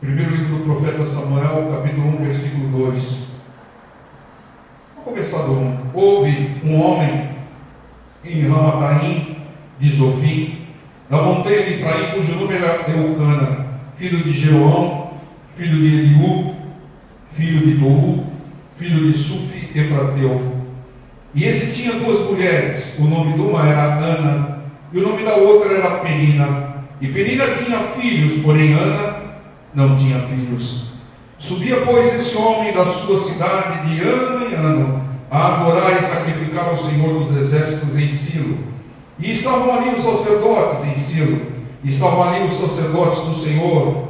Primeiro livro do profeta Samuel, capítulo 1, versículo 2. Vamos começar do 1. Houve um homem em Ramataim de Zofim, na montanha de Efraim, cujo nome era Eucana, filho de Jeroão, filho de Eliú, filho de Doú, filho de Sufi, Efrateu. E esse tinha duas mulheres, o nome de uma era Ana, e o nome da outra era Penina. E Penina tinha filhos, porém Ana não tinha filhos. Subia, pois, esse homem da sua cidade de ano em ano a adorar e sacrificar ao Senhor dos Exércitos em Silo. E estavam ali os sacerdotes em Silo. E estavam ali os sacerdotes do Senhor,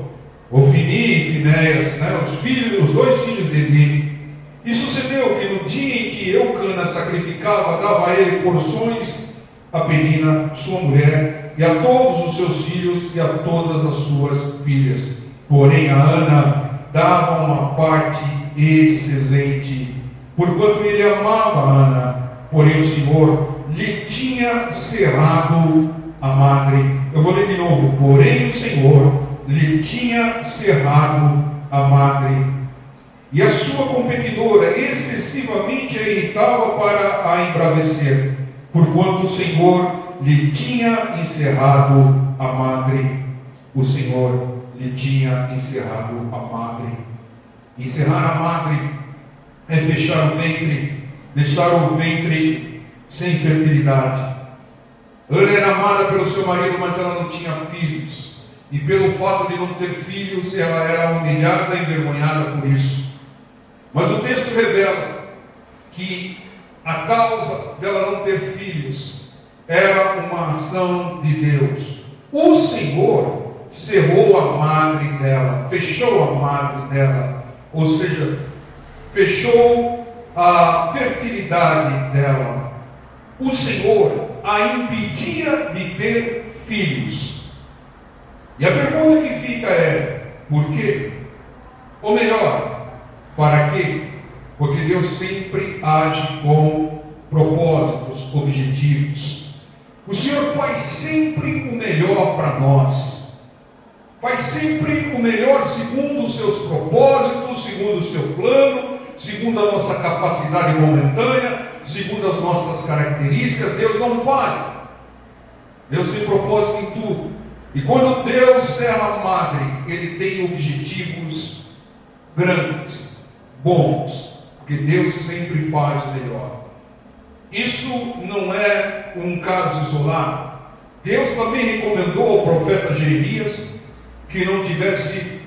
Ofni e Finéias, os dois filhos de Eli. E sucedeu que no dia em que Eucana sacrificava, dava a ele porções a Penina, sua mulher, e a todos os seus filhos e a todas as suas filhas. Porém a Ana dava uma parte excelente, porquanto ele amava a Ana, porém o Senhor lhe tinha cerrado a madre. Eu vou ler de novo. Porém o Senhor lhe tinha cerrado a madre, e a sua competidora excessivamente a irritava para a embravecer, porquanto o Senhor lhe tinha encerrado a madre. O Senhor lhe tinha encerrado a madre. Encerrar a madre é fechar o ventre, deixar o ventre sem fertilidade. Ana era amada pelo seu marido, mas ela não tinha filhos. E pelo fato de não ter filhos, ela era humilhada e envergonhada por isso. Mas o texto revela que a causa dela não ter filhos era uma ação de Deus. O Senhor cerrou a madre dela, fechou a madre dela, ou seja, fechou a fertilidade dela. O Senhor a impedia de ter filhos. E a pergunta que fica é: por quê? Ou melhor, para quê? Porque Deus sempre age com propósitos, objetivos. O Senhor faz sempre o melhor para nós. Faz sempre o melhor segundo os seus propósitos, segundo o seu plano, segundo a nossa capacidade momentânea, segundo as nossas características. Deus não falha. Deus tem propósito em tudo. E quando Deus cerra a madre, Ele tem objetivos grandes, bons, porque Deus sempre faz o melhor. Isso não é um caso isolado. Deus também recomendou ao profeta Jeremias que não tivesse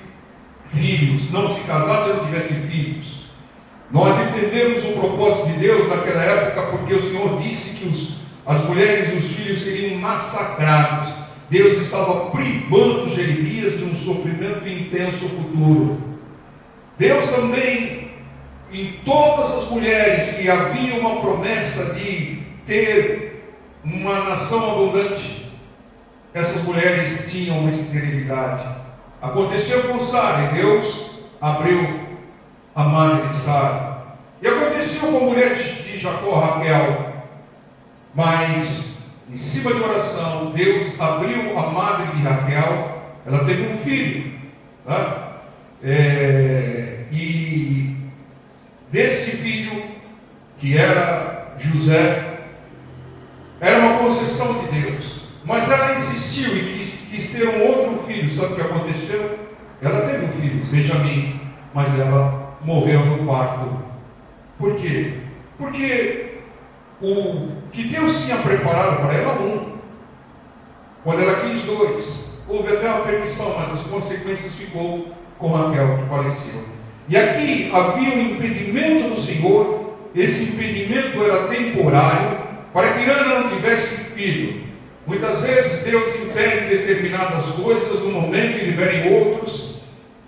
filhos, não se casasse e não tivesse filhos. Nós entendemos o propósito de Deus naquela época, porque o Senhor disse que as mulheres e os filhos seriam massacrados. Deus estava privando Jeremias de um sofrimento intenso futuro. Deus também, em todas as mulheres que havia uma promessa de ter uma nação abundante, essas mulheres tinham uma esterilidade. Aconteceu com Sara, e Deus abriu a madre de Sara. E aconteceu com a mulher de Jacó, Raquel. Mas, em cima de oração, Deus abriu a madre de Raquel. Ela teve um filho, e desse filho, que era José, era uma concessão de Deus. Mas ela insistiu e quis ter um outro filho. Sabe o que aconteceu? Ela teve um filho, Benjamim, mas ela morreu no parto. Por quê? Porque o que Deus tinha preparado para ela, quando ela quis 2, houve até uma permissão, mas as consequências ficou com Raquel, que faleceu. E aqui havia um impedimento do Senhor. Esse impedimento era temporário, para que Ana não tivesse filho. Muitas vezes Deus impede determinadas coisas no momento e libera em outros.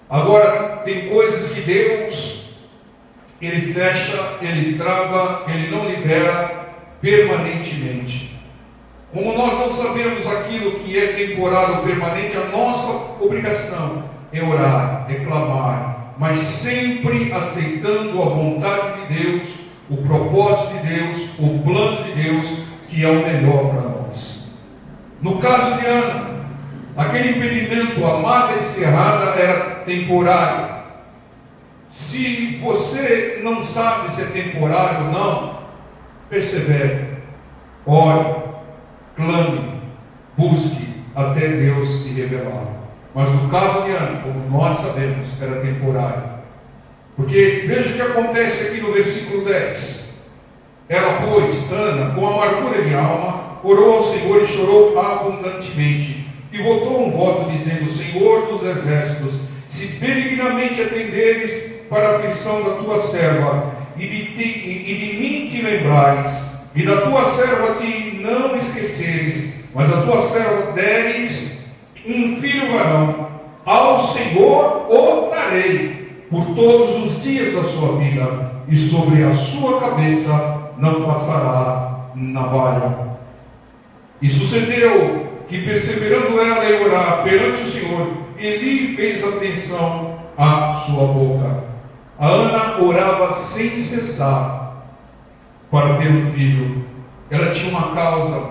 Agora, tem coisas que Deus, Ele fecha, Ele trava, Ele não libera permanentemente. Como nós não sabemos aquilo que é temporário ou permanente, a nossa obrigação é orar, é clamar, mas sempre aceitando a vontade de Deus, o propósito de Deus, o plano de Deus, que é o melhor para nós. No caso de Ana, aquele impedimento, a madre encerrada era temporária. Se você não sabe se é temporário ou não, persevere, ore, clame, busque até Deus lhe revelar. Mas no caso de Ana, como nós sabemos, era temporário. Porque veja o que acontece aqui no versículo 10. Ela, pois, Ana, com amargura de alma, orou ao Senhor e chorou abundantemente. E votou um voto, dizendo: Senhor dos exércitos, se benignamente atenderes para a aflição da tua serva, e de mim te lembrares, e da tua serva te não esqueceres, mas a tua serva deres um filho varão, ao Senhor o darei por todos os dias da sua vida, e sobre a sua cabeça não passará navalha. E sucedeu que, perseverando ela em orar perante o Senhor, Eli fez atenção à sua boca. A Ana orava sem cessar para ter um filho. Ela tinha uma causa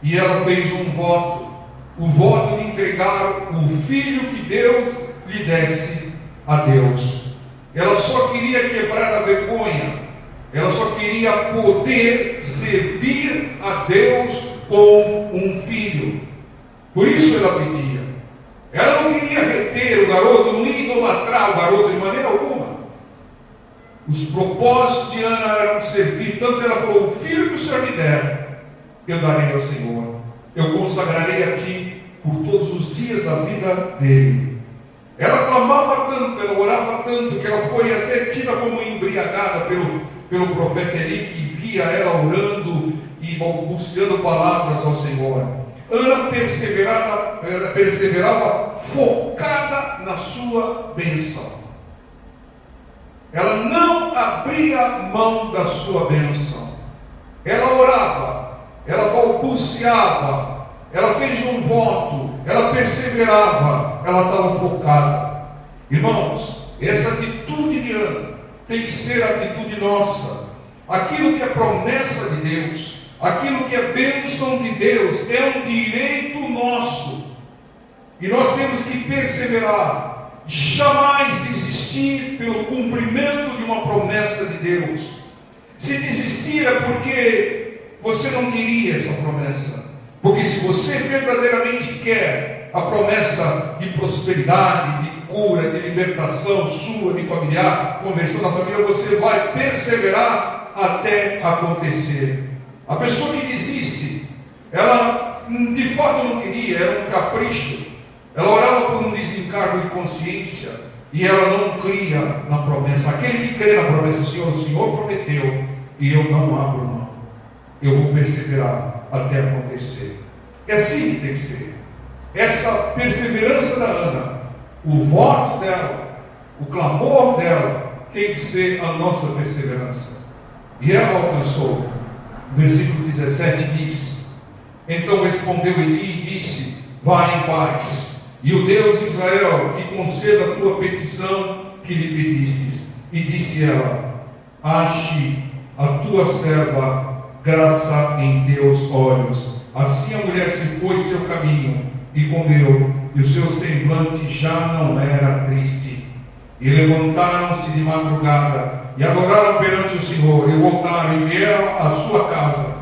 e ela fez um voto, o voto de entregar o filho que Deus lhe desse a Deus. Ela só queria quebrar a vergonha, ela só queria poder servir a Deus com um filho. Por isso ela pedia. Ela não queria reter o garoto, não ia idolatrar o garoto de maneira alguma. Os propósitos de Ana eram servir, tanto ela falou: o filho que o Senhor me der, eu darei ao Senhor, eu consagrarei a ti por todos os dias da vida dele. Ela clamava tanto, ela orava tanto, que ela foi até tida como embriagada pelo profeta Eli, que via ela orando e balbuciando palavras ao Senhor. Ana perseverava focada na sua bênção. Ela não abria mão da sua bênção. Ela orava, ela balbuciava, ela fez um voto, ela perseverava, ela estava focada. Irmãos, essa atitude de Ana tem que ser a atitude nossa. Aquilo que é promessa de Deus, aquilo que é bênção de Deus, é um direito nosso. E nós temos que perseverar. Jamais desistir pelo cumprimento de uma promessa de Deus. Se desistir é porque você não queria essa promessa. Porque se você verdadeiramente quer a promessa de prosperidade, de cura, de libertação sua, de familiar, conversão da família, você vai perseverar até acontecer. A pessoa que desiste, ela de fato não queria, era um capricho. Ela orava por um desencargo de consciência e ela não cria na promessa. Aquele que crê na promessa do Senhor, o Senhor prometeu e eu não abro mão. Eu vou perseverar até acontecer. É assim que tem que ser. Essa perseverança da Ana, o voto dela, o clamor dela, tem que ser a nossa perseverança. E ela alcançou. O versículo 17 diz: então respondeu Eli e disse: vai em paz. E o Deus de Israel te conceda a tua petição que lhe pedistes. E disse ela: ache a tua serva graça em teus olhos. Assim a mulher se foi seu caminho e comeu, e o seu semblante já não era triste. E levantaram-se de madrugada e adoraram perante o Senhor, e voltaram e vieram à sua casa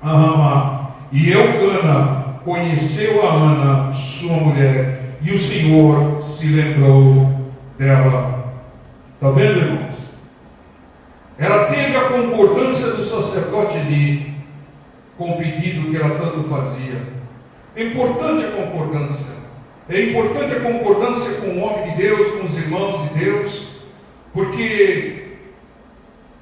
a Ramá. E Eucana conheceu a Ana, sua mulher, e o Senhor se lembrou dela. Está vendo, irmãos? Ela teve a concordância do sacerdote Eli com o pedido que ela tanto fazia. É importante a concordância. É importante a concordância com o homem de Deus, com os irmãos de Deus, porque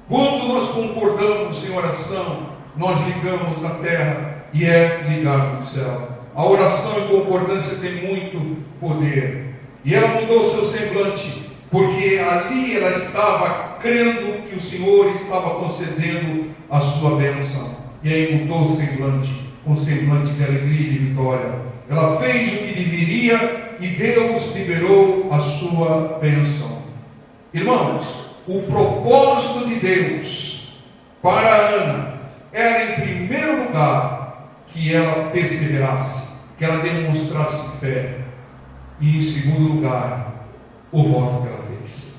quando nós concordamos em oração, nós ligamos na terra e é ligado no céu. A oração em concordância tem muito poder. E ela mudou o seu semblante, porque ali ela estava crendo que o Senhor estava concedendo a sua bênção. E aí mudou o semblante, um semblante de alegria e de vitória. Ela fez o que deveria e Deus liberou a sua bênção. Irmãos, o propósito de Deus para Ana era, em primeiro lugar, que ela perseverasse, que ela demonstrasse fé. E em segundo lugar, o voto que ela fez.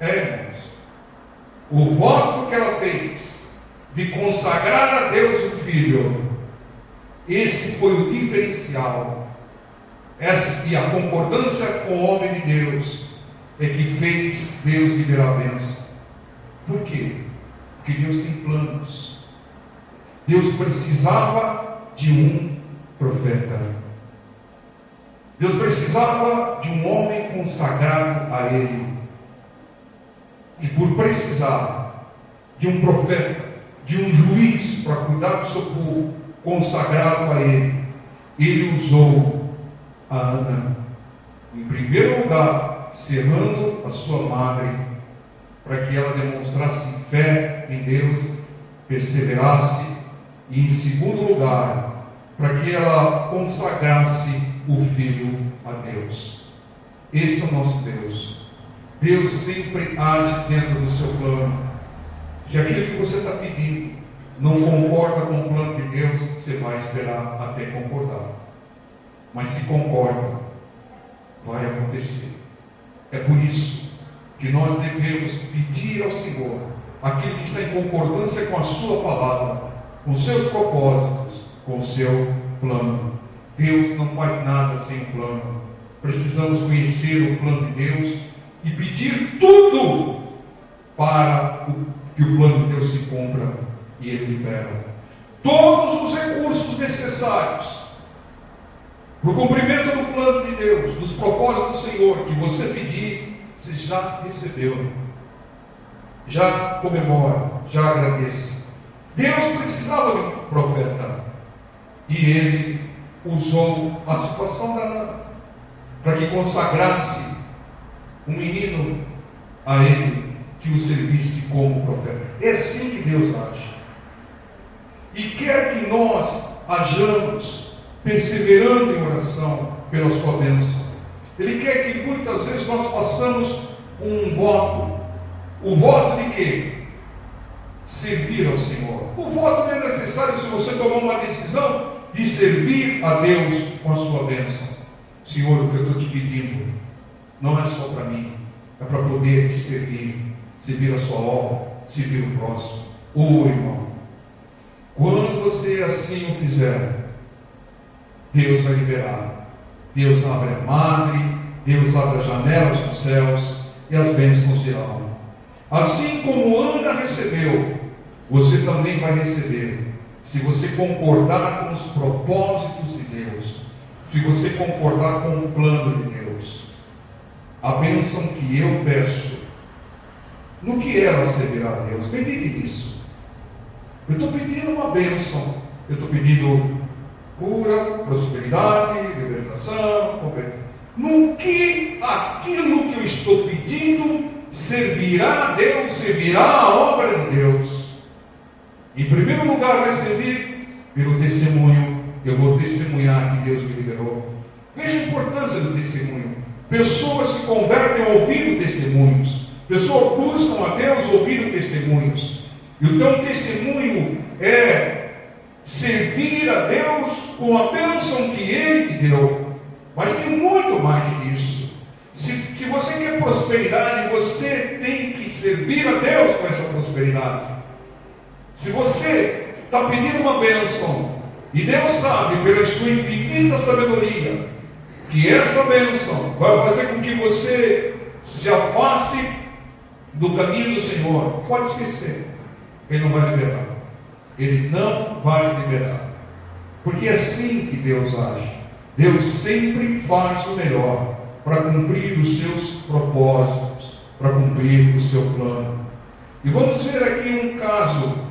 Irmãos, o voto que ela fez de consagrar a Deus o Filho, esse foi o diferencial. Essa, e a concordância com o homem de Deus é que fez Deus liberar a bênção. Por quê? Porque Deus tem planos. Deus precisava de um profeta. Deus precisava de um homem consagrado a Ele. E por precisar de um profeta, de um juiz para cuidar do seu povo, consagrado a Ele, Ele usou a Ana, em primeiro lugar, cerrando a sua madre, para que ela demonstrasse fé em Deus, perseverasse, e em segundo lugar, para que ela consagrasse o filho a Deus. Esse é o nosso Deus. Deus sempre age dentro do seu plano. Se aquilo que você está pedindo não concorda com o plano de Deus, você vai esperar até concordar. Mas se concorda, vai acontecer. É por isso que nós devemos pedir ao Senhor aquilo que está em concordância com a sua palavra, com os seus propósitos, com o seu plano. Deus não faz nada sem um plano. Precisamos conhecer o plano de Deus e pedir tudo para que o plano de Deus se cumpra e Ele libera todos os recursos necessários para o cumprimento do plano de Deus, dos propósitos do Senhor, que você pedir, você já recebeu, já comemora, já agradece. Deus precisava de um profeta e Ele usou a situação da Ana para que consagrasse um menino a Ele, que o servisse como profeta. É assim que Deus age. E quer que nós hajamos perseverando em oração pela sua bênção. Ele quer que muitas vezes nós façamos um voto. O voto de quê? Servir ao Senhor. O voto não é necessário se você tomar uma decisão de servir a Deus com a sua bênção. Senhor, o que eu estou te pedindo não é só para mim, é para poder te servir a sua obra, servir o próximo. Irmão, quando você assim o fizer, Deus vai liberar. Deus abre a madre, Deus abre as janelas dos céus e as bênçãos virão. Assim como Ana recebeu, você também vai receber, se você concordar com os propósitos de Deus, se você concordar com o plano de Deus. A bênção que eu peço, no que ela servirá a Deus? Medite nisso. Eu estou pedindo uma bênção, eu estou pedindo cura, prosperidade, libertação, no que aquilo que eu estou pedindo servirá a Deus, servirá a obra de Deus. Em primeiro lugar vai servir pelo testemunho. Eu vou testemunhar que Deus me liberou. Veja a importância do testemunho. Pessoas se convertem ouvindo testemunhos. Pessoas buscam a Deus ouvindo testemunhos. E o teu testemunho é servir a Deus com a bênção que Ele te deu. Mas tem muito mais que isso. Se você quer prosperidade, você tem que servir a Deus com essa prosperidade. Se você está pedindo uma bênção, e Deus sabe, pela sua infinita sabedoria, que essa bênção vai fazer com que você se afaste do caminho do Senhor, pode esquecer, Ele não vai liberar. Ele não vai liberar. Porque é assim que Deus age. Deus sempre faz o melhor para cumprir os seus propósitos, para cumprir o seu plano. E vamos ver aqui um caso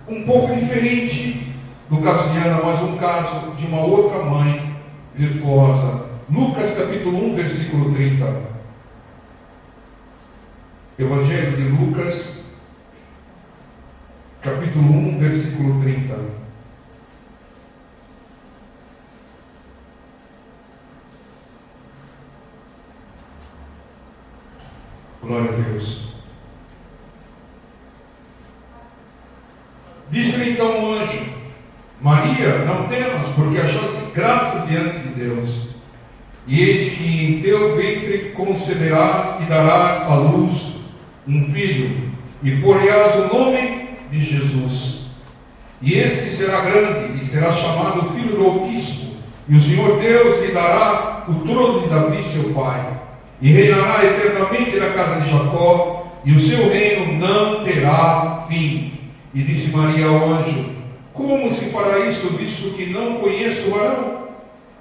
um pouco diferente do caso de Ana, mas um caso de uma outra mãe virtuosa. Lucas capítulo 1, versículo 30. Evangelho de Lucas, capítulo 1, versículo 30. Glória a Deus. Disse-lhe então o anjo: Maria, não temas, porque achaste graças diante de Deus. E eis que em teu ventre conceberás e darás à luz um filho, e porás o nome de Jesus. E este será grande, e será chamado Filho do Altíssimo, e o Senhor Deus lhe dará o trono de Davi, seu pai, e reinará eternamente na casa de Jacó, e o seu reino não terá fim. E disse Maria ao anjo: como se fará isto, visto que não conheço o varão?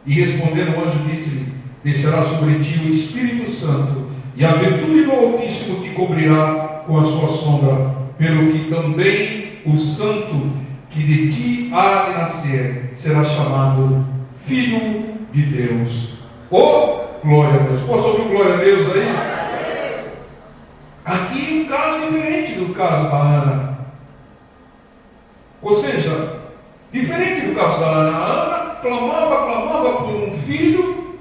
E respondendo o anjo, disse-lhe: descerá sobre ti o Espírito Santo, e a virtude do Altíssimo te cobrirá com a sua sombra, pelo que também o santo que de ti há de nascer será chamado Filho de Deus. Oh, glória a Deus! Posso ouvir glória a Deus aí? Aqui um caso diferente do caso da Ana. Ou seja, diferente do caso da Ana. A Ana clamava por um filho,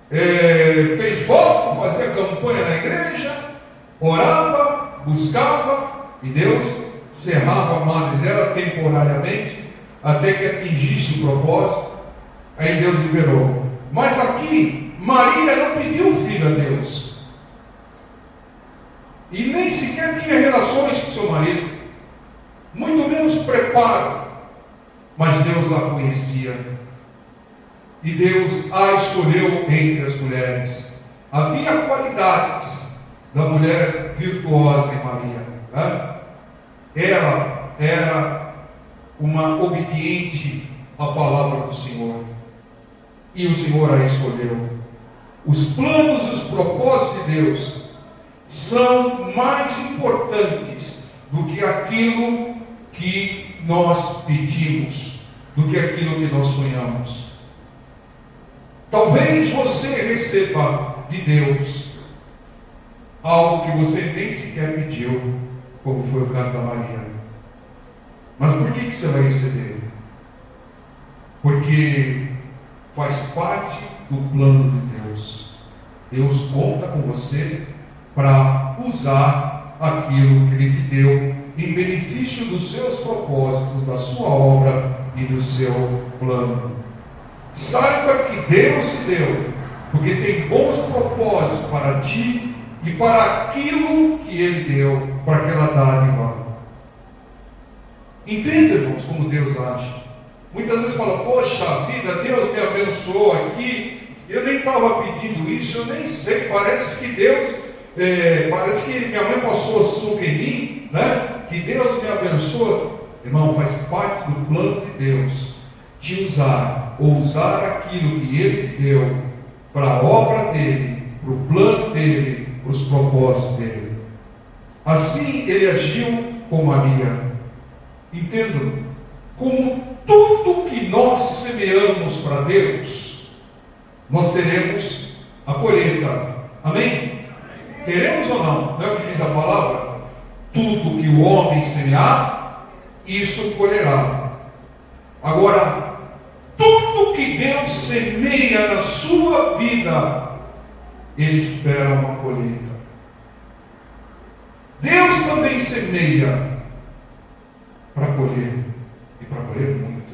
fez voto, fazia campanha na igreja, orava, buscava, e Deus cerrava a madre dela temporariamente, até que atingisse o propósito. Aí Deus liberou. Mas aqui, Maria não pediu filho a Deus, e nem sequer tinha relações com seu marido, muito menos preparo, mas Deus a conhecia, e Deus a escolheu entre as mulheres. Havia qualidades da mulher virtuosa em Maria, né? Ela era uma obediente à palavra do Senhor, e o Senhor a escolheu. Os planos e os propósitos de Deus são mais importantes do que aquilo que nós pedimos, do que aquilo que nós sonhamos. Talvez você receba de Deus algo que você nem sequer pediu, como foi o caso da Maria. Mas por que você vai receber? Porque faz parte do plano de Deus. Deus conta com você para usar aquilo que Ele te deu em benefício dos seus propósitos, da sua obra e do seu plano. Saiba que Deus te deu, porque tem bons propósitos para ti e para aquilo que Ele deu, para aquela dádiva. Entenda, irmãos, como Deus age. Muitas vezes fala: poxa vida, Deus me abençoou aqui, eu nem estava pedindo isso, eu nem sei, parece que Deus, parece que minha mãe passou açúcar em mim, né? Que Deus me abençoa. Irmão, faz parte do plano de Deus te usar, ou usar aquilo que Ele te deu para a obra dEle, para o plano dEle, para os propósitos dEle. Assim Ele agiu com Maria. Entendam, como tudo que nós semeamos para Deus, nós teremos a colheita. Amém? Teremos ou não? Não é o que diz a palavra? Tudo que o homem semear, isso colherá. Agora, tudo que Deus semeia na sua vida, Ele espera uma colheita. Deus também semeia para colher, e para colher muito.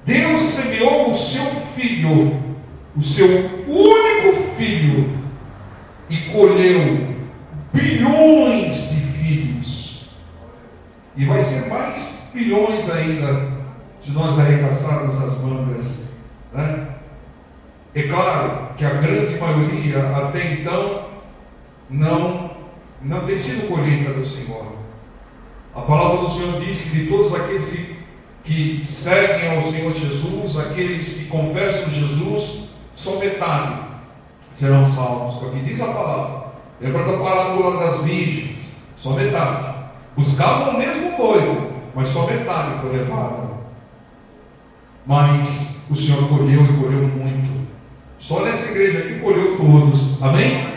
Deus semeou o seu filho, o seu único filho, e colheu bilhões de filhos, e vai ser mais bilhões ainda, se nós arregaçarmos as mangas, né? É claro que a grande maioria até então não tem sido colheita do Senhor. A palavra do Senhor diz que de todos aqueles que seguem ao Senhor Jesus, aqueles que confessam Jesus, só metade serão salvos. É o que diz a palavra. Lembra da parábola das virgens? Só metade. Buscavam o mesmo noivo, mas só metade foi levada. Mas o Senhor colheu, e colheu muito. Só nessa igreja aqui colheu todos. Amém?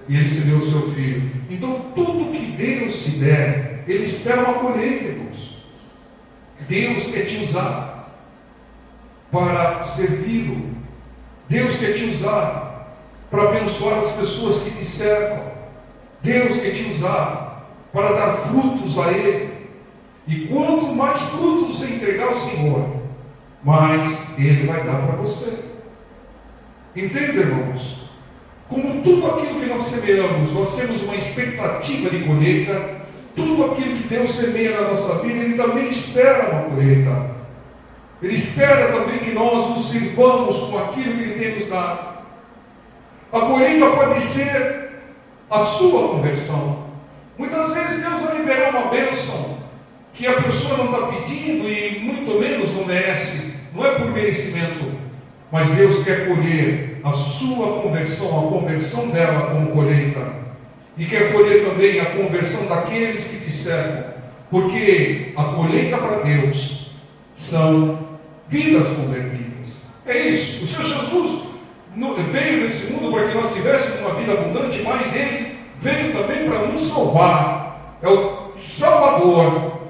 E Ele semeou o seu filho. Então tudo que Deus te der, Ele espera uma colheita, irmãos. Deus quer te usar para servi-lo. Deus quer te usar para abençoar as pessoas que te cercam. Deus quer te usar para dar frutos a Ele. E quanto mais frutos você entregar ao Senhor, mas Ele vai dar para você. Entende, irmãos? Como tudo aquilo que nós semeamos, nós temos uma expectativa de colheita. Tudo aquilo que Deus semeia na nossa vida, Ele também espera uma colheita. Ele espera também que nós nos sirvamos com aquilo que Ele tem nos dado. A colheita pode ser a sua conversão. Muitas vezes Deus vai liberar uma bênção que a pessoa não está pedindo e muito menos não merece. Não é por merecimento, mas Deus quer colher a sua conversão, a conversão dela como colheita. E quer colher também a conversão daqueles que te cercam, porque a colheita para Deus são vidas convertidas. É isso. O Senhor Jesus veio nesse mundo para que nós tivéssemos uma vida abundante, mas Ele veio também para nos salvar. É o Salvador,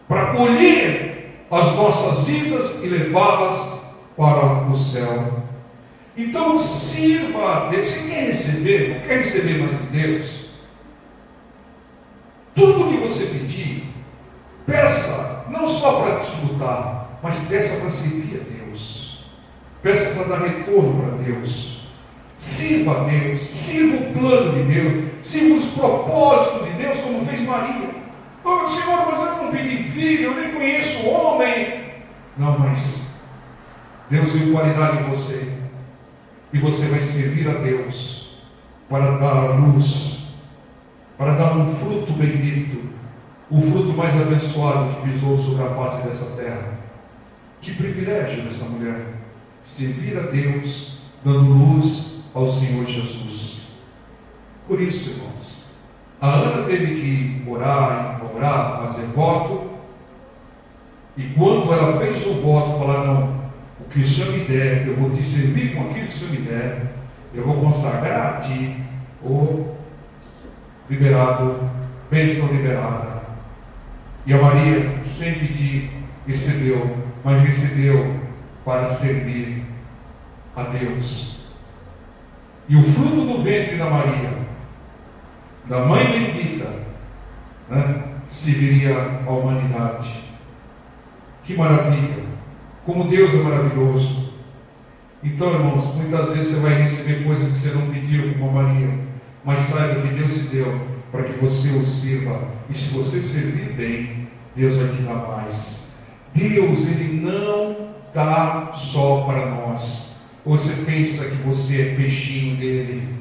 para colher as nossas vidas e levá-las para o céu. Então sirva a Deus. Você quer receber? Não quer receber mais de Deus? Tudo que você pedir, peça não só para desfrutar, mas peça para servir a Deus. Peça para dar retorno para Deus. Sirva a Deus, sirva o plano de Deus, sirva os propósitos de Deus, como fez Maria. Oh, Senhor, mas eu não pedi filho, eu nem conheço o homem. Não, mas Deus viu qualidade em você. E você vai servir a Deus para dar a luz, para dar um fruto bendito, o fruto mais abençoado que pisou sobre a face dessa terra. Que privilégio dessa mulher, servir a Deus, dando luz ao Senhor Jesus. Por isso, irmãos, a Ana teve que orar, fazer voto, e quando ela fez o voto, falar: não, o que o Senhor me der, eu vou te servir com aquilo que o Senhor me der, eu vou consagrar a ti, ou liberado, bênção liberada. E a Maria, sem pedir, recebeu, mas recebeu para servir a Deus. E o fruto do ventre da Maria, da mãe bendita, serviria a humanidade. Que maravilha! Como Deus é maravilhoso. Então, irmãos, muitas vezes você vai receber coisas que você não pediu, como a Maria, mas saiba que Deus se deu para que você o sirva, e se você servir bem, Deus vai te dar mais. Deus, Ele não dá só para nós. Ou você pensa que você é peixinho dele,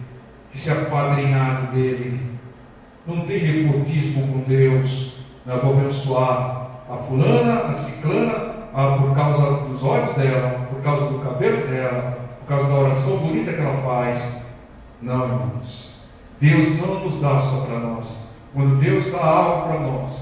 que você é apadrinhado dele? Não tem nepotismo com Deus. Nós vamos abençoar a fulana, a ciclana, por causa dos olhos dela, por causa do cabelo dela, por causa da oração bonita que ela faz. Não, irmãos. Deus não nos dá só para nós. Quando Deus dá algo para nós,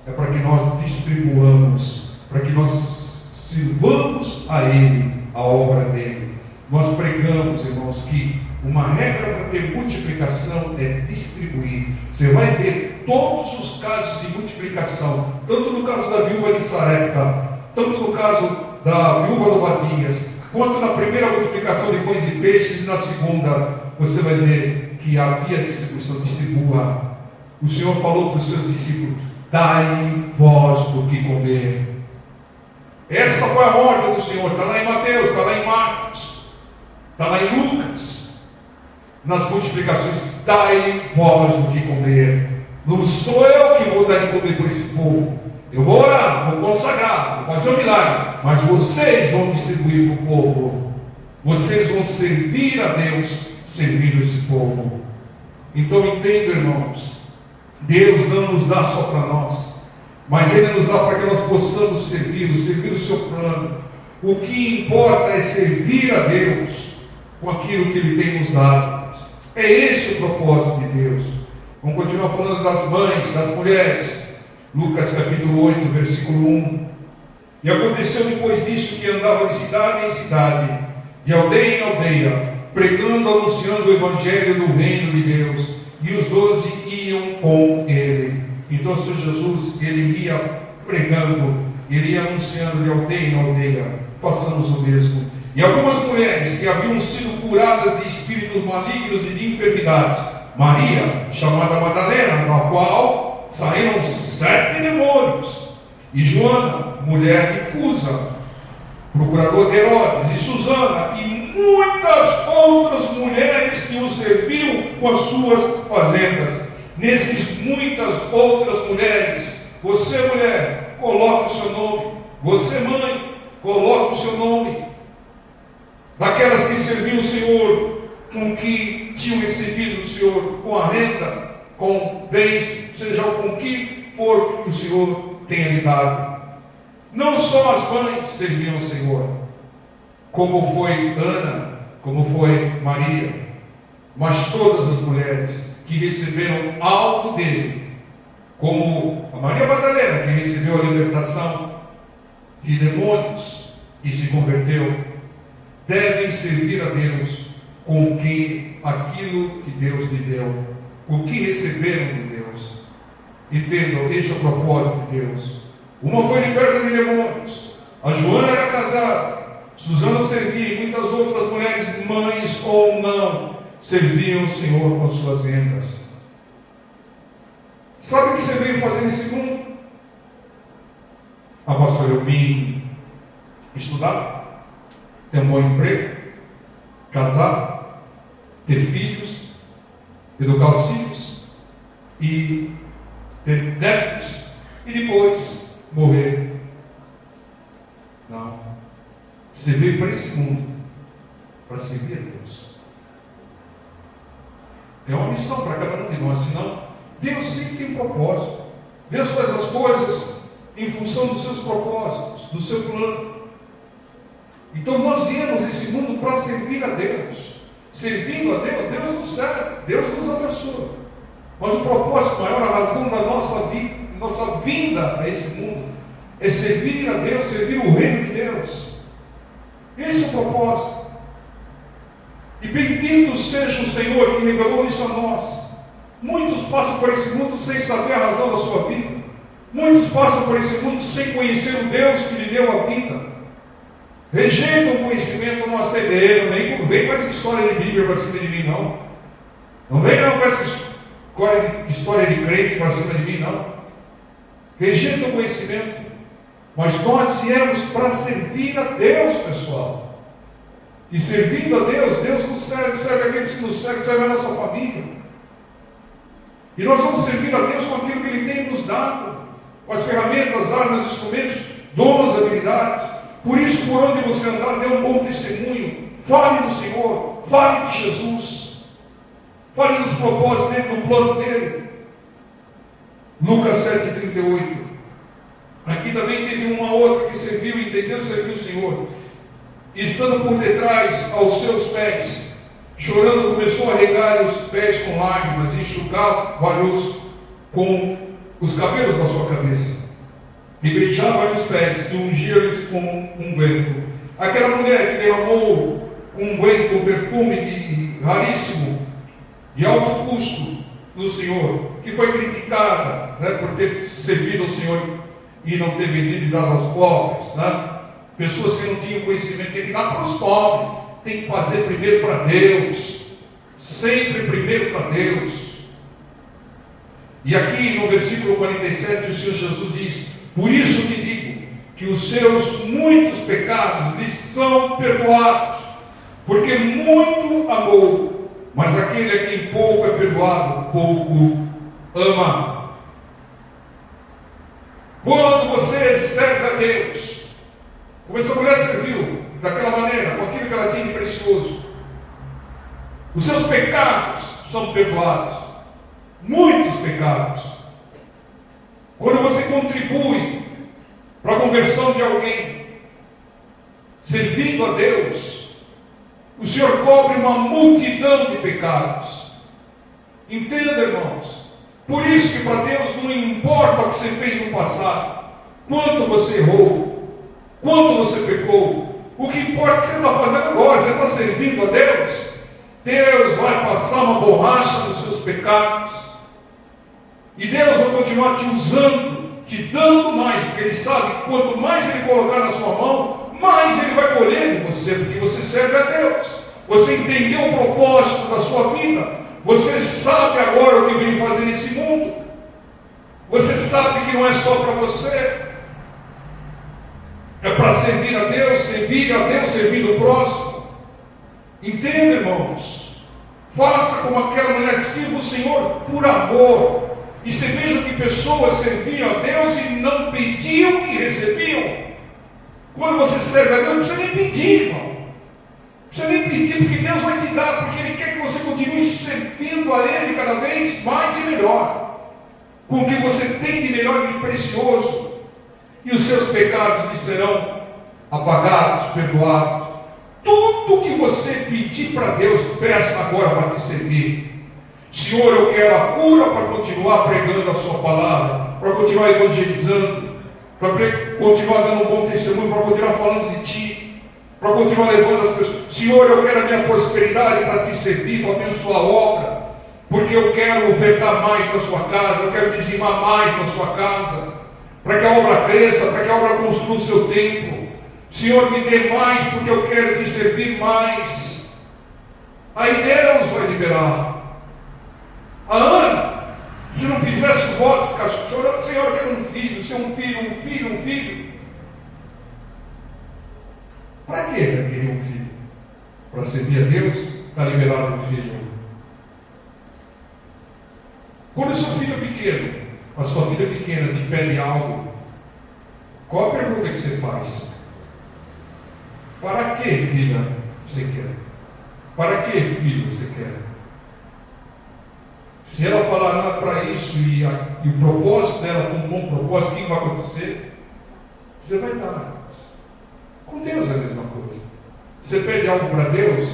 é para que nós distribuamos, para que nós sirvamos a Ele, a obra dele. Nós pregamos, irmãos, que uma regra para ter multiplicação é distribuir. Você vai ver todos os casos de multiplicação, tanto no caso da viúva de Sarepta, tanto no caso da viúva do Obadias, quanto na primeira multiplicação de pães e peixes, e na segunda, você vai ver que havia distribuição. Distribua. O Senhor falou para os seus discípulos: dai-lhe vós do que comer. Essa foi a ordem do Senhor. Está lá em Mateus, está lá em Marcos, está lá em Lucas. Nas multiplicações: dai-lhe vós do que comer. Não sou eu que vou dar de comer por esse povo. Eu vou orar, vou consagrar, vou fazer um milagre, mas vocês vão distribuir para o povo. Vocês vão servir a Deus, servindo esse povo. Então entenda, irmãos, Deus não nos dá só para nós, mas Ele nos dá para que nós possamos servir o seu plano. O que importa é servir a Deus com aquilo que Ele tem nos dado. É esse o propósito de Deus. Vamos continuar falando das mães, das mulheres. Lucas capítulo 8, versículo 1. E aconteceu depois disso que andava de cidade em cidade, de aldeia em aldeia, pregando, anunciando o evangelho do reino de Deus. E os 12 iam com ele. Então o Senhor Jesus, Ele ia pregando, Ele ia anunciando de aldeia em aldeia. Façamos o mesmo. E algumas mulheres que haviam sido curadas de espíritos malignos e de enfermidades, Maria, chamada Madalena, da qual saíram 7 demônios, e Joana, mulher de Cusa, procurador de Herodes, e Susana, e muitas outras mulheres que o serviam com as suas fazendas. Nessas muitas outras mulheres, você, mulher, coloca o seu nome. Você, mãe, coloca o seu nome. Daquelas que serviam o Senhor, com o que tinham recebido do Senhor, com a renda, com bens, seja com o que for que o Senhor tenha lhe dado. Não só as mães serviam o Senhor, como foi Ana, como foi Maria, mas todas as mulheres que receberam algo dele, como a Maria Madalena, que recebeu a libertação de demônios e se converteu, devem servir a Deus com aquilo que Deus lhe deu, o que receberam de Deus. Entendam, esse é o propósito de Deus. Uma foi liberta de demônios, a Joana era casada, Susana servia, e muitas outras mulheres, mães ou não, serviam o Senhor com suas rendas. Sabe o que você veio fazer nesse mundo? Pastor, eu vim estudar, ter um bom emprego, casar, ter filhos, educar os filhos e ter netos e depois morrer. Não. Você veio para esse mundo para servir a Deus. É uma missão para cada um de nós, senão Deus sempre tem um propósito. Deus faz as coisas em função dos seus propósitos, do seu plano. Então nós viemos esse mundo para servir a Deus. Servindo a Deus, Deus nos serve, Deus nos abençoa. Mas o propósito maior, a razão da nossa vinda a esse mundo, é servir a Deus, servir o reino de Deus. Esse é o propósito. E bendito seja o Senhor que revelou isso a nós. Muitos passam por esse mundo sem saber a razão da sua vida. Muitos passam por esse mundo sem conhecer o Deus que lhe deu a vida. Rejeitam o conhecimento, não aceitam ele. Nem vem com essa história de Bíblia para cima de mim, não. Não vem não com essa história de crente para cima de mim, não. Rejeitam o conhecimento. Mas nós viemos para servir a Deus, pessoal. E servindo a Deus, Deus nos serve, serve aqueles que nos servem, serve a nossa família. E nós vamos servir a Deus com aquilo que Ele tem nos dado, com as ferramentas, armas, instrumentos, dons, habilidades. Por isso, por onde você andar, dê um bom testemunho. Fale do Senhor, fale de Jesus, fale dos propósitos dele, do plano dele. Lucas 7,38. Aqui também teve uma outra que serviu, entendeu e serviu o Senhor. E estando por detrás aos seus pés, chorando, começou a regar os pés com lágrimas e enxugava-os com os cabelos da sua cabeça. E beijava-lhe os pés e ungia-lhes com unguento. Aquela mulher que derramou unguento, um perfume raríssimo, de alto custo no Senhor, que foi criticada, por ter servido ao Senhor e não ter vendido e dado aos pobres, pessoas que não tinham conhecimento, tem que dar para os pobres, tem que fazer primeiro para Deus, sempre primeiro para Deus. E aqui no versículo 47 o Senhor Jesus diz: por isso te digo que os seus muitos pecados lhes são perdoados, porque muito amou, mas aquele a quem pouco é perdoado, pouco ama. Quando você serve a Deus, como essa mulher serviu, daquela maneira, com aquilo que ela tinha de precioso, os seus pecados são perdoados, muitos pecados. Quando você contribui para a conversão de alguém, servindo a Deus, o Senhor cobre uma multidão de pecados. Entenda, irmãos. Por isso que para Deus não importa o que você fez no passado, quanto você errou, quanto você pecou. O que importa é o que você está fazendo agora. Você está servindo a Deus. Deus vai passar uma borracha nos seus pecados, e Deus vai continuar te usando, te dando mais, porque Ele sabe que quanto mais Ele colocar na sua mão, mais Ele vai colher de você, porque você serve a Deus. Você entendeu o propósito da sua vida. Você sabe agora o que veio fazer nesse mundo. Você sabe que não é só para você, é para servir a Deus, servir servir a Deus servindo o próximo. Entenda, irmãos. Faça como aquela mulher, sirva o Senhor por amor. E você veja que pessoas serviam a Deus e não pediam e recebiam. Quando você serve a Deus, não precisa nem pedir, irmão. Não precisa nem pedir, porque Deus vai te dar, porque Ele quer que você continue servindo a Ele cada vez mais e melhor, com o que você tem de melhor e de precioso, e os seus pecados lhe serão apagados, perdoados. Tudo que você pedir para Deus, peça agora para te servir. Senhor, eu quero a cura para continuar pregando a sua palavra, para continuar evangelizando, para continuar dando um bom testemunho, para continuar falando de Ti, para continuar levando as pessoas. Senhor, eu quero a minha prosperidade para Te servir, para abençoar a obra, porque eu quero ofertar mais na sua casa, eu quero dizimar mais na sua casa, para que a obra cresça, para que a obra construa o seu templo. Senhor, me dê mais, porque eu quero Te servir mais. Aí Deus vai liberar. A Ana, se não fizesse o voto, ficasse chorando, Senhor, eu quero um filho, um filho. Para que ela queria um filho? Para servir a Deus, está liberado um filho. Quando o seu filho é pequeno, a sua filha pequena te pede algo, qual a pergunta que você faz? Para que, filha, você quer? Para que, filho, você quer? Se ela falar nada para isso e o propósito dela for um bom propósito, o que vai acontecer? Você vai dar. Com Deus é a mesma coisa. Você pede algo para Deus,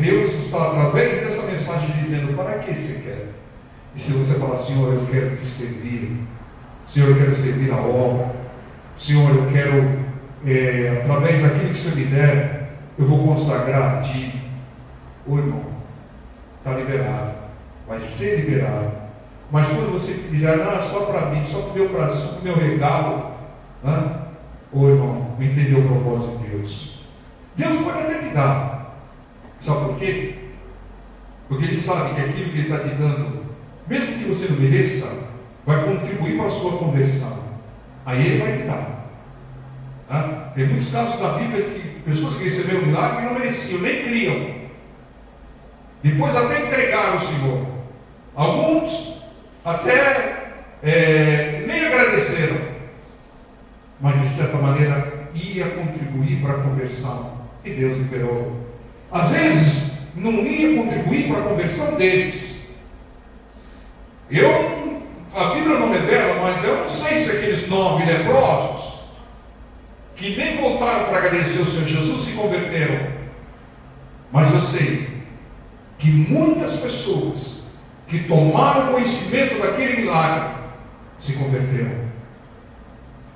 Deus está através dessa mensagem dizendo para que você quer. E se você falar, Senhor, eu quero te servir, Senhor, eu quero servir a obra, Senhor, eu quero, através daquilo que o Senhor me der, eu vou consagrar a Ti. Ô irmão, está liberado. Vai ser liberado. Mas quando você dizer, não, é só para mim, só para o meu prazer, só para o meu regalo, ô irmão, não entendeu o propósito de Deus. Deus pode até te dar. Sabe por quê? Porque Ele sabe que aquilo que Ele está te dando, mesmo que você não mereça, vai contribuir para a sua conversão. Aí Ele vai te dar. Tem muitos casos na Bíblia que pessoas que receberam um milagre e não mereciam, nem criam. Depois até entregaram ao Senhor. Alguns até nem agradeceram, mas de certa maneira ia contribuir para a conversão, e Deus liberou. Às vezes não ia contribuir para a conversão deles. A Bíblia não revela, mas eu não sei se aqueles 9 leprosos que nem voltaram para agradecer o Senhor Jesus se converteram, mas eu sei que muitas pessoas que tomaram conhecimento daquele milagre se converteram.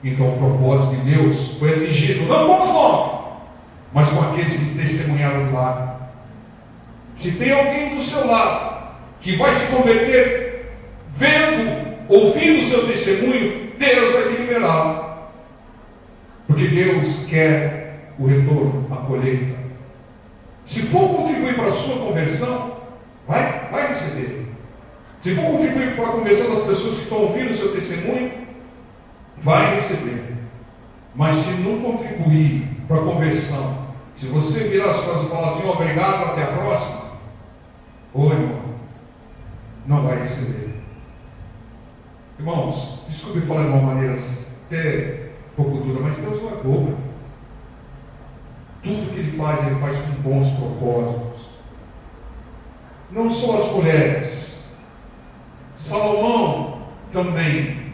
Então o propósito de Deus foi atingido, não com os 9, mas com aqueles que testemunharam o milagre. Se tem alguém do seu lado que vai se converter vendo, ouvindo o seu testemunho, Deus vai te liberar. Porque Deus quer o retorno, a colheita. Se for contribuir para a sua conversão, vai receber. Se for contribuir para a conversão das pessoas que estão ouvindo o seu testemunho, vai receber. Mas se não contribuir para a conversão, se você virar as coisas e falar assim, obrigado, até a próxima, irmão, não vai receber. Irmãos, desculpe falar de uma maneira até um pouco dura, mas Deus não é bobo. Tudo que Ele faz com bons propósitos. Não só as mulheres. Salomão também.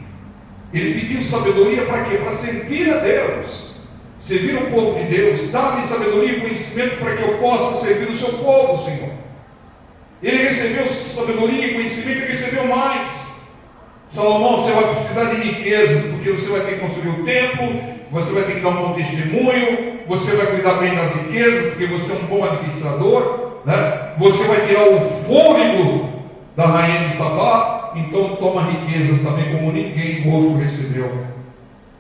Ele pediu sabedoria para quê? Para servir a Deus. Servir o povo de Deus. Dá-me sabedoria e conhecimento para que eu possa servir o seu povo, Senhor. Ele recebeu sabedoria e conhecimento e recebeu mais. Salomão, você vai precisar de riquezas, porque você vai ter que construir o templo, você vai ter que dar um bom testemunho, você vai cuidar bem das riquezas, porque você é um bom administrador, né? Você vai tirar o fôlego da rainha de Sabá, então toma riquezas também, como ninguém outro recebeu.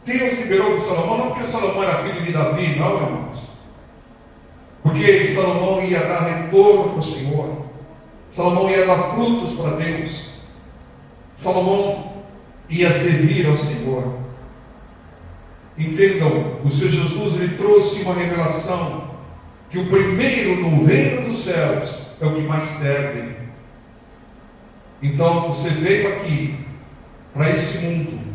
Deus liberou para Salomão, não porque Salomão era filho de Davi, não, irmãos. Porque Salomão ia dar retorno para o Senhor. Salomão ia dar frutos para Deus. Salomão ia servir ao Senhor. Entendam, o Senhor Jesus, ele trouxe uma revelação que o primeiro no reino dos céus é o que mais serve. Então você veio aqui para esse mundo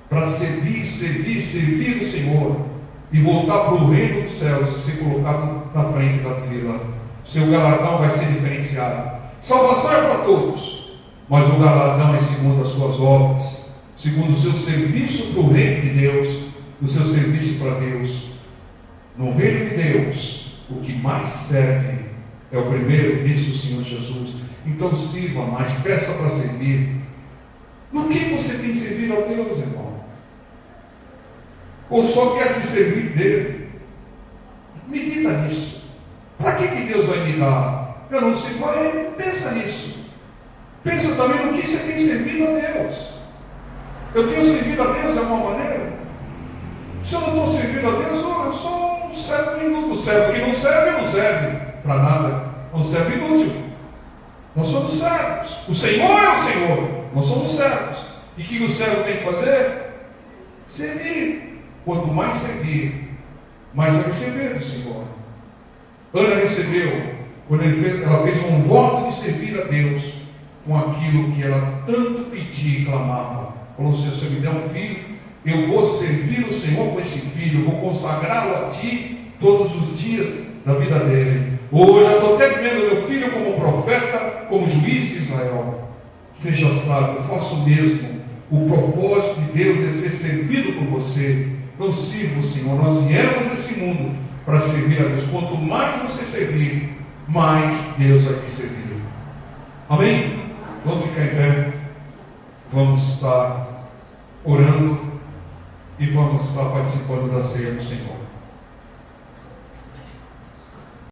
para servir o Senhor e voltar para o reino dos céus e ser colocado na frente da fila. Seu galardão vai ser diferenciado. Salvação é para todos, mas o galardão é segundo as suas obras, segundo o seu serviço para o reino de Deus, o seu serviço para Deus. No reino de Deus, o que mais serve é o primeiro, disse o Senhor Jesus. Então sirva mais, peça para servir. No que você tem servido a Deus, irmão? Ou só quer se servir dele? Medita nisso. Para que Deus vai me dar? Eu não sei qual é. Pensa nisso. Pensa também no que você tem servido a Deus. Eu tenho servido a Deus de alguma maneira? Se eu não estou servindo a Deus, eu sou um servo inútil. O servo que não serve para nada. É um servo inútil. Nós somos servos. O Senhor é o Senhor. Nós somos servos. E o que o servo tem que fazer? Servir. Quanto mais servir, mais vai receber do Senhor. Ana recebeu, quando ela fez um voto de servir a Deus com aquilo que ela tanto pedia e clamava. Falou: Senhor, se eu me der um filho, eu vou servir o Senhor com esse filho, eu vou consagrá-lo a Ti todos os dias da vida dele. Hoje eu estou até vendo meu filho como profeta, como juiz de Israel. Seja sábio, faça o mesmo. O propósito de Deus é ser servido por você. Então sirva o Senhor. Nós viemos a esse mundo para servir a Deus. Quanto mais você servir, mais Deus vai te servir. Amém? Vamos ficar em pé. Vamos estar orando e vamos estar participando da ceia do Senhor.